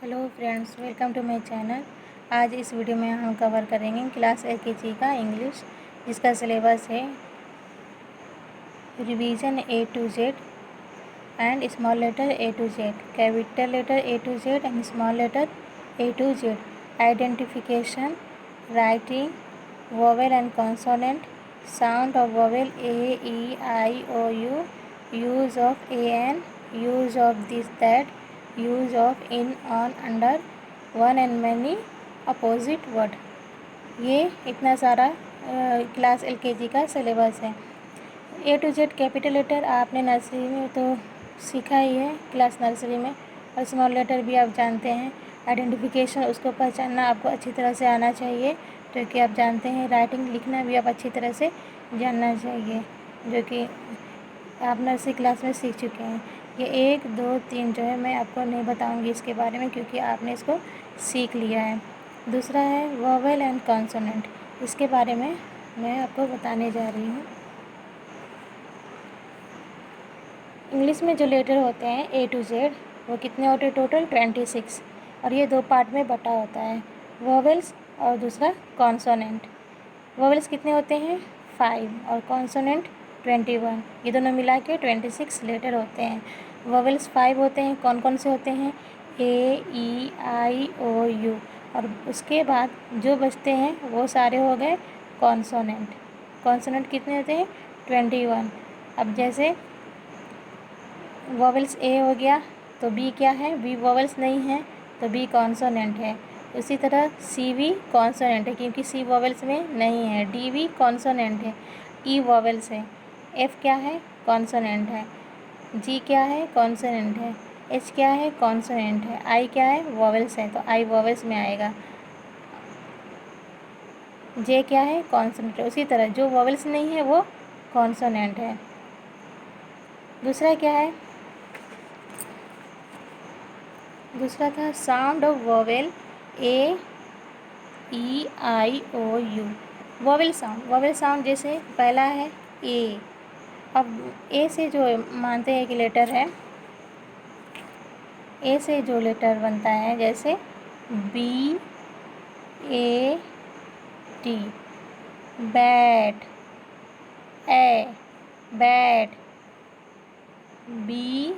Hello friends, welcome to my channel. आज इस video में हम कवर करेंगे क्लास एलकेजी का इंग्लिश, जिसका सिलेबस है revision A to Z and small letter A to Z, capital letter A to Z and small letter A to Z, identification, writing, vowel and consonant, sound of vowel A E I O U, use of a an, use of this that, use of in on under, one and many, opposite word. ये इतना सारा class LKG का syllabus है। ए to Z capital letter आपने nursery में तो सीखा ही है, क्लास नर्सरी में, और स्मॉल लेटर भी आप जानते हैं। आइडेंटिफिकेशन, उसको पहचानना आपको अच्छी तरह से आना चाहिए, जो कि आप जानते हैं। राइटिंग, लिखना भी आप अच्छी तरह से जानना चाहिए, जो कि आप नर्सरी क्लास में सीख चुके हैं। ये 1, 2, 3 जो है मैं आपको नहीं बताऊंगी इसके बारे में, क्योंकि आपने इसको सीख लिया है। दूसरा है वोवेल एंड कॉन्सोनेंट, इसके बारे में मैं आपको बताने जा रही हूँ। इंग्लिश में जो लेटर होते हैं ए टू जेड, वो कितने होते हैं? टोटल 26, और ये 2 पार्ट में बटा होता है, वोवेल्स और दूसरा कॉन्सोनेंट। वोवेल्स कितने होते हैं? 5, और कॉन्सोनेंट 21। ये दोनों मिला के 26 लेटर होते हैं। वोवेल्स 5 होते हैं। कौन कौन से होते हैं? ए ई आई ओ यू, और उसके बाद जो बचते हैं वो सारे हो गए कॉन्सोनेंट। कॉन्सोनेंट कितने होते हैं? 21। अब जैसे वोवेल्स ए हो गया, तो बी क्या है? बी वोवेल्स नहीं है, तो बी कॉन्सोनेंट है। उसी तरह सी भी कॉन्सोनेंट है, क्योंकि सी वोवेल्स में नहीं है। डी भी कॉन्सोनेंट है, ई वोवेल्स है। एफ क्या है? कॉन्सोनेंट है। जी क्या है? कॉन्सोनेंट है। एच क्या है? कॉन्सोनेंट है। आई क्या है? वोवेल्स है, तो आई वोवेल्स में आएगा। जे क्या है? कॉन्सोनेंट है। उसी तरह जो वोवेल्स नहीं है वो कॉन्सोनेंट है। दूसरा क्या है? दूसरा था sound of vowel A E I O U. Vowel sound, vowel sound जैसे पहला है ए। अब ए से जो मानते हैं कि लेटर है, ए से जो लेटर बनता है, जैसे B A T, bat, A bat, B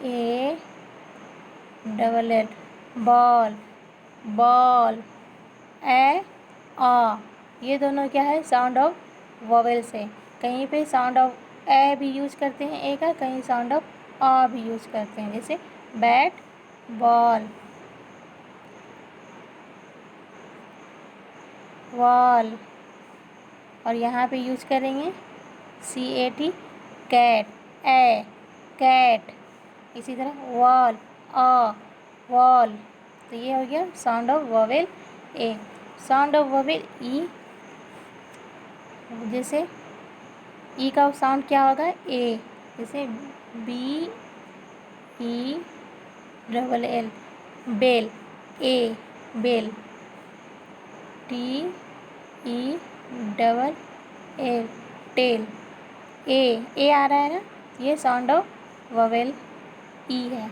A double L, ball, ball, A आ, ये दोनों क्या है? साउंड ऑफ वोवेल्स है। कहीं पे साउंड ऑफ ए भी यूज करते हैं ए का, कहीं साउंड ऑफ आ भी यूज करते हैं, जैसे बैट, बॉल, वॉल, और यहाँ पे यूज करेंगे CAT, कैट, ए कैट। इसी तरह वॉल, आ वॉल। तो ये हो गया sound of vowel A. Sound of vowel E, जैसे ई का साउंड क्या होगा? ए, जैसे B E double L, bell, a bell, T E double L, tell. ए आ रहा है ना, ये साउंड ऑफ वोवेल ई है।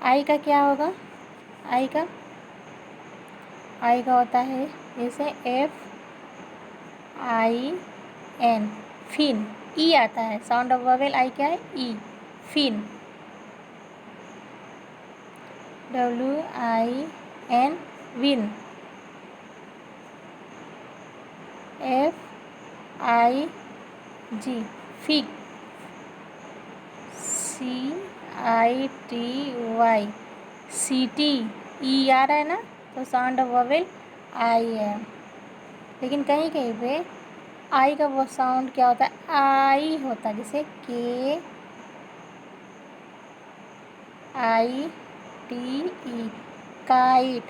आई का क्या होगा? आई का होता है जैसे FIN, फिन। ई आता है, साउंड ऑफ वोवेल आई क्या है? ई, fin. WIN, win. FIG, fig. CITY, city. ई आ रहा है ना, तो साउंड ऑफ वोवेल आई है। लेकिन कहीं कहीं पे आई का वो साउंड क्या होता है? आई होता है, जैसे KITE, काइट।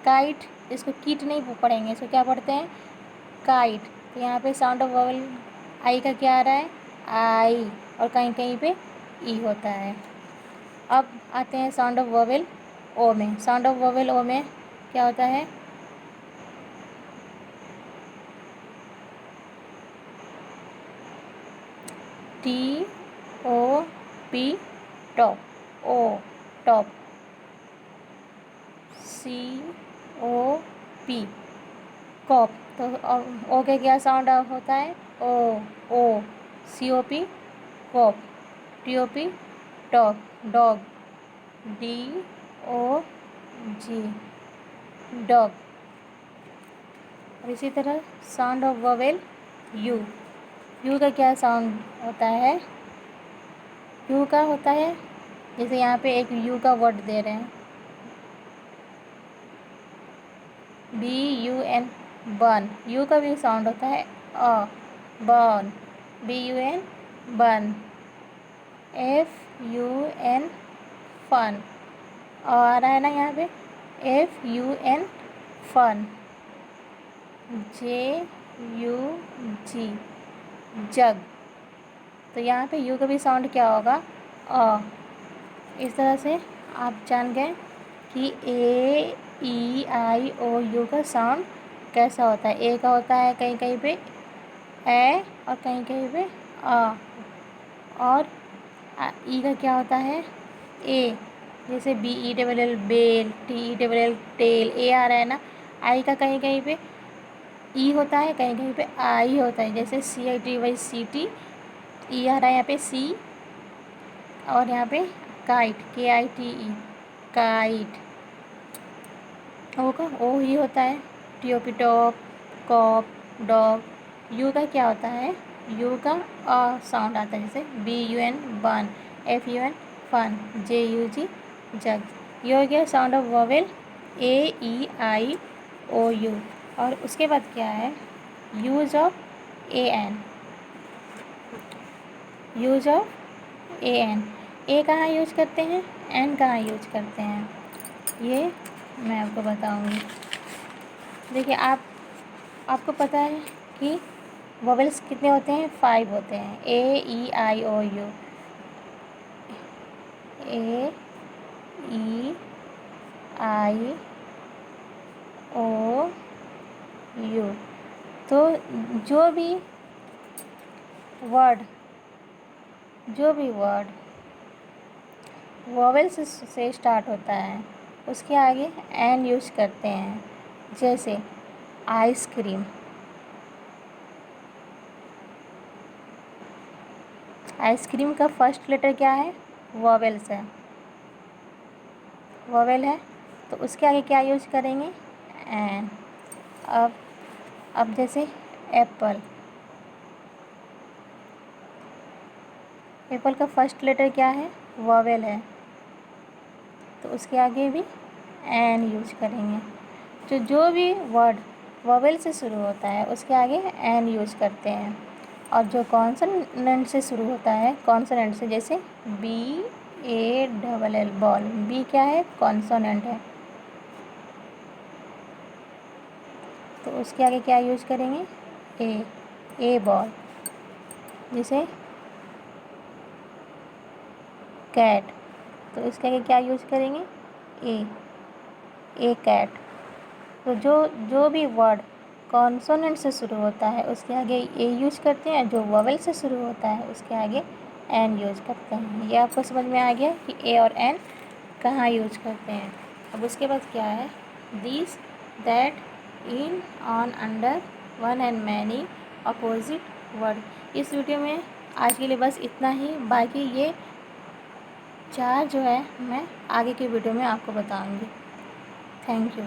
काइट, इसको कीट नहीं पढ़ेंगे, इसको क्या पढ़ते हैं? काइट। तो यहाँ पे साउंड ऑफ वोवेल आई का क्या आ रहा है? आई, और कहीं कहीं पे ई होता है। अब आते हैं साउंड ऑफ वोवेल ओ में। साउंड ऑफ वोवेल ओ में क्या होता है? TOP, top, O top. COP, cop. तो ओ के क्या साउंड होता है? O. COP, cop. TOP, top, dog. DOG, dog. और इसी तरह साउंड ऑफ वोवेल यू का क्या साउंड होता है? यू का होता है, जैसे यहाँ पे एक यू का वर्ड दे रहे हैं, BUN, बर्न। यू का भी साउंड होता है burn, BUN, burn. FUN, fun. और आ रहा है ना यहाँ पे FUN, फन। JUG, जग। तो यहाँ पे यू का भी साउंड क्या होगा? इस तरह से आप जान गए कि AEIOU का साउंड कैसा होता है। ए का होता है कहीं कहीं पे ए और कहीं कहीं पे आ, और ई का क्या होता है? ए। जैसे BELL, बेल, TELL, टेल। ए आ रहा है ना। आई का कहीं कहीं पे ई होता है, कहीं कहीं पे आई होता है, जैसे CITY, सिटी। ई आ रहा है यहाँ पे सी, और यहाँ पे काइट, KITE, काइट। ओ का ओ ही होता है, TOP, top, cop, dog. U का क्या होता है? यू का साउंड आता है, जैसे BUN, bun. FUN, fun. JUG, jug. ये हो गया साउंड ऑफ वोवेल AEIOU। और उसके बाद क्या है? Use of AN। Use of AN। ए कहाँ यूज करते हैं, एन कहाँ यूज करते हैं, ये मैं आपको बताऊंगी। देखिए आपको पता है कि वोवेल्स कितने होते हैं? 5 होते हैं। AEIOU, AEIOU। तो जो भी वर्ड वोवेल से स्टार्ट होता है उसके आगे एन यूज करते हैं। जैसे आइसक्रीम, आइसक्रीम का फर्स्ट लेटर क्या है? वोवेल्स है, वोवेल है, तो उसके आगे क्या यूज करेंगे? एन। अब जैसे एप्पल, एप्पल का फर्स्ट लेटर क्या है? वोवेल है, तो उसके आगे भी एन यूज करेंगे। तो जो भी वर्ड वोवेल से शुरू होता है उसके आगे एन यूज करते हैं। और जो कॉन्सोनेंट से शुरू होता है, कॉन्सोनेंट से, जैसे BALL, बॉल। बी क्या है? कॉन्सोनेंट है, तो उसके आगे क्या यूज करेंगे? ए बॉल। जैसे कैट, तो इसके आगे क्या यूज करेंगे? ए कैट। तो जो भी वर्ड कॉन्सोनेंट से शुरू होता है उसके आगे ए यूज करते हैं, जो वोवेल से शुरू होता है उसके आगे एन यूज करते हैं। ये आपको समझ में आ गया कि ए और एन कहाँ यूज करते हैं। अब उसके बाद क्या है? This, that, in, on, under, one and many, opposite word. इस वीडियो में आज के लिए बस इतना ही। बाकी ये 4 जो है मैं आगे की वीडियो में आपको बताऊंगी। Thank you.